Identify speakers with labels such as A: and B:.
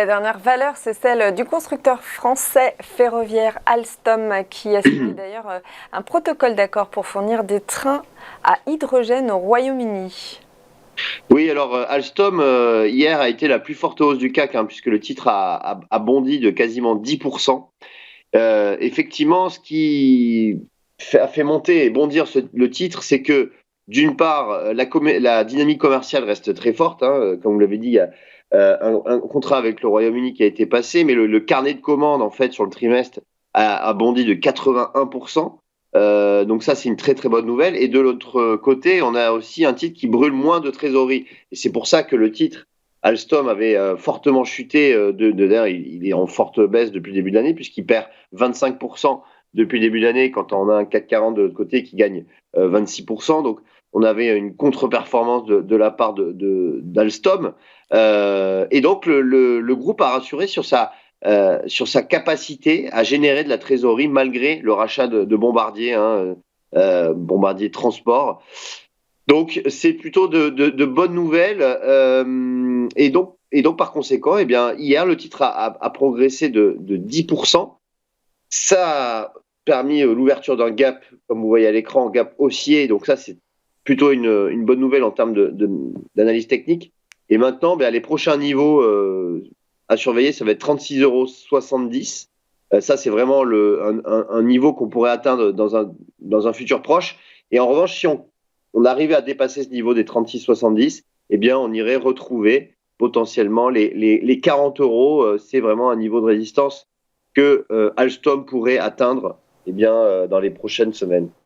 A: la dernière valeur, c'est celle du constructeur français ferroviaire Alstom qui a signé d'ailleurs un protocole d'accord pour fournir des trains à hydrogène au Royaume-Uni.
B: Oui, alors Alstom, hier, a été la plus forte hausse du CAC, hein, puisque le titre a bondi de quasiment 10%. Effectivement, ce qui a fait monter et bondir le titre, c'est que d'une part, la dynamique commerciale reste très forte, hein, comme vous l'avez dit, il y a un contrat avec le Royaume-Uni qui a été passé, mais le carnet de commandes, en fait, sur le trimestre, a bondi de 81%. Donc ça, c'est une très très bonne nouvelle. Et de l'autre côté, on a aussi un titre qui brûle moins de trésorerie. Et c'est pour ça que le titre Alstom avait fortement chuté. D'ailleurs, il est en forte baisse depuis le début de l'année, puisqu'il perd 25% depuis le début de l'année, quand on a un CAC 40 de l'autre côté qui gagne 26%. Donc, on avait une contre-performance de la part d'Alstom. Et donc, le groupe a rassuré sur sa capacité à générer de la trésorerie malgré le rachat de Bombardier, hein, Bombardier Transport. Donc, c'est plutôt de bonnes nouvelles. Et donc, par conséquent, eh bien, hier, le titre a progressé de 10%. Ça a permis l'ouverture d'un gap, comme vous voyez à l'écran, gap haussier. Donc ça, c'est plutôt une bonne nouvelle en termes d'analyse technique. Et maintenant, les prochains niveaux à surveiller, ça va être 36,70 €. Ça, c'est vraiment un niveau qu'on pourrait atteindre dans un futur proche. Et en revanche, si on arrivait à dépasser ce niveau des 36,70, eh bien, on irait retrouver potentiellement les 40 €. C'est vraiment un niveau de résistance que Alstom pourrait atteindre dans les prochaines semaines.